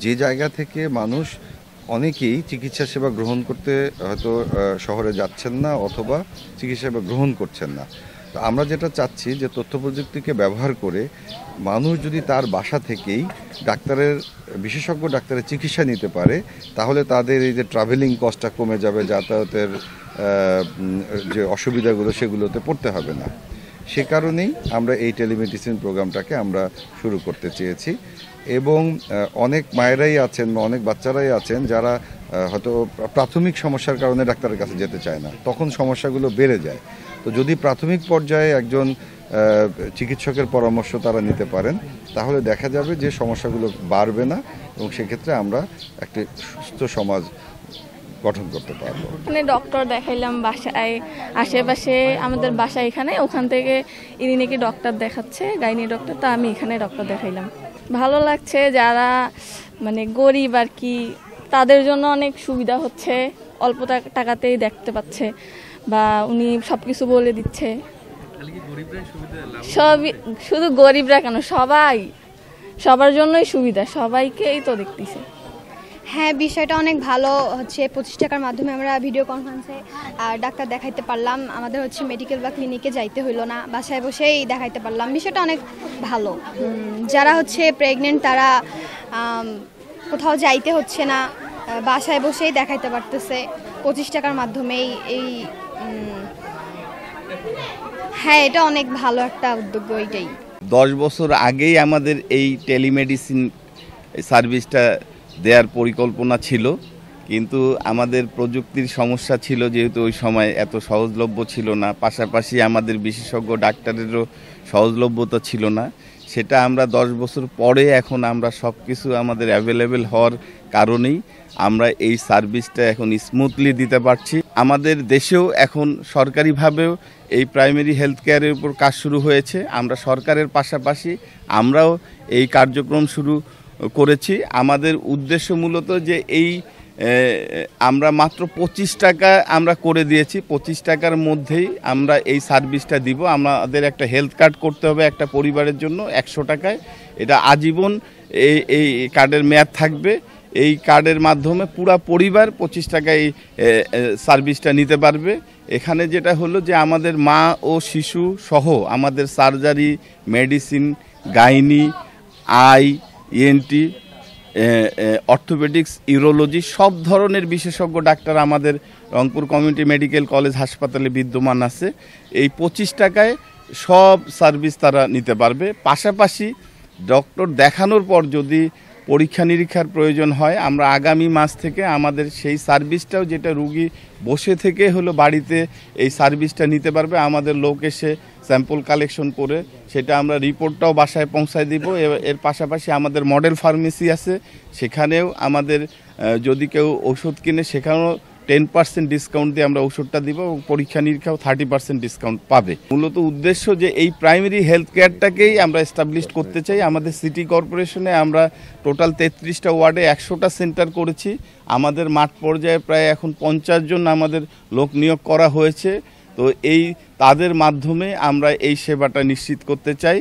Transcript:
যে জায়গা থেকে মানুষ অনেকেই চিকিৎসা সেবা গ্রহণ করতে হয়তো শহরে যাচ্ছেন না অথবা চিকিৎসা সেবা গ্রহণ করছেন না। তো আমরা যেটা চাচ্ছি যে তথ্য প্রযুক্তিকে ব্যবহার করে মানুষ যদি তার বাসা থেকেই বিশেষজ্ঞ ডাক্তারের চিকিৎসা নিতে পারে, তাহলে তাদের এই যে ট্রাভেলিং কস্টটা কমে যাবে, যাতায়াতের যে অসুবিধাগুলো সেগুলোতে পড়তে হবে না। সে কারণেই আমরা এই টেলিমেডিসিন প্রোগ্রামটাকে আমরা শুরু করতে চেয়েছি। এবং অনেক মায়েরাই আছেন বা অনেক বাচ্চারাই আছেন যারা হয়তো প্রাথমিক সমস্যার কারণে ডাক্তারের কাছে যেতে চায় না, তখন সমস্যাগুলো বেড়ে যায়। তো যদি প্রাথমিক পর্যায়ে একজন চিকিৎসকের পরামর্শ তারা নিতে পারেন, তাহলে দেখা যাবে যে সমস্যাগুলো বাড়বে না এবং সেক্ষেত্রে আমরা একটি সুস্থ সমাজ গঠন করতে পারবো। এখানে ডক্টর দেখাইলাম বাসায়, আশেপাশে আমাদের বাসা এখানে, ওখান থেকে ইনি নাকি ডক্টর দেখাচ্ছে, গাইনি ডক্টর, তা আমি এখানে ডক্টর দেখাইলাম। ভালো লাগছে, যারা মানে গরিব আর কি তাদের জন্য অনেক সুবিধা হচ্ছে, অল্প টাকাতেই দেখতে পাচ্ছে বা উনি সব কিছু বলে দিচ্ছে। সবই শুধু গরিবরা কেন, সবার জন্যই সুবিধা, সবাইকেই তো দেখতেছে। হ্যাঁ, বিষয়টা অনেক ভালো হচ্ছে। 25 টাকার মাধ্যমে আমরা ভিডিও কনফারেন্সে ডাক্তার দেখাইতে পারলাম। আমাদের হচ্ছে মেডিকেল বা ক্লিনিকে যাইতে হইলো না, বাসায় বসেই দেখাইতে পারলাম। বিষয়টা অনেক ভালো। যারা হচ্ছে প্রেগনেন্ট তারা কোথাও যাইতে হচ্ছে না, বাসায় বসেই দেখাইতে পারতেছে 25 টাকার মাধ্যমেই। হ্যাঁ, এটা অনেক ভালো একটা উদ্যোগ। ওইটাই 10 বছর আগেই আমাদের এই টেলিমেডিসিন সার্ভিসটা দেওয়ার পরিকল্পনা ছিল, কিন্তু আমাদের প্রযুক্তির সমস্যা ছিল, যেহেতু ওই সময় এত সহজলভ্য ছিল না, পাশাপাশি আমাদের বিশেষজ্ঞ ডাক্তারেরও সহজলভ্যতা ছিল না। সেটা আমরা 10 বছর পরে এখন আমরা সব কিছু আমাদের অ্যাভেলেবেল হওয়ার কারণেই আমরা এই সার্ভিসটা এখন স্মুথলি দিতে পারছি। আমাদের দেশেও এখন সরকারিভাবেও এই প্রাইমারি হেলথ কেয়ারের উপর কাজ শুরু হয়েছে। আমরা সরকারের পাশাপাশি আমরাও এই কার্যক্রম শুরু করেছি। আমাদের উদ্দেশ্য মূলত যে আমরা মাত্র 25 টাকা আমরা করে দিয়েছি। 25 টাকার মধ্যেই আমরা এই সার্ভিসটা দিব। আমাদের একটা হেলথ কার্ড করতে হবে একটা পরিবারের জন্য 100 টাকায়। এটা আজীবন এই কার্ডের মেয়াদ থাকবে। এই কার্ডের মাধ্যমে পুরো পরিবার 25 টাকায় সার্ভিসটা নিতে পারবে। এখানে যেটা হলো যে আমাদের মা ও শিশু সহ আমাদের surgery, medicine, gynae, ENT, orthopaedics, urology সব ধরনের বিশেষজ্ঞ ডাক্তার আমাদের রংপুর কমিউনিটি মেডিকেল কলেজ হাসপাতালে বিদ্যমান আছে। এই 25 টাকায় সব সার্ভিস তারা নিতে পারবে। পাশাপাশি ডক্টর দেখানোর পর যদি পরীক্ষা নিরীক্ষার প্রয়োজন হয়, আমরা আগামী মাস থেকে আমাদের সেই সার্ভিসটাও, যেটা রুগী বসে থেকে হলো বাড়িতে এই সার্ভিসটা নিতে পারবে, আমাদের লোক এসে স্যাম্পল কালেকশন করে সেটা আমরা রিপোর্টটাও বাসায় পৌঁছায় দিব। এর পাশাপাশি আমাদের মডেল ফার্মেসি আছে, সেখানেও আমাদের যদি কেউ ওষুধ কিনে সেখানেও 10% ডিসকাউন্ট দিয়ে আমরা ওষুধটা দিব এবং পরীক্ষা নিরীক্ষাও 30% ডিসকাউন্ট পাবে। মূলত উদ্দেশ্য যে এই প্রাইমারি হেলথ কেয়ারটাকেই আমরা এস্টাবলিশ করতে চাই। আমাদের সিটি কর্পোরেশনে আমরা টোটাল 33টা ওয়ার্ডে 100টা সেন্টার করেছি। আমাদের মাঠ পর্যায়ে প্রায় এখন 50 জন আমাদের লোক নিয়োগ করা হয়েছে। তো তাদের মাধ্যমে আমরা এই সেবাটা নিশ্চিত করতে চাই।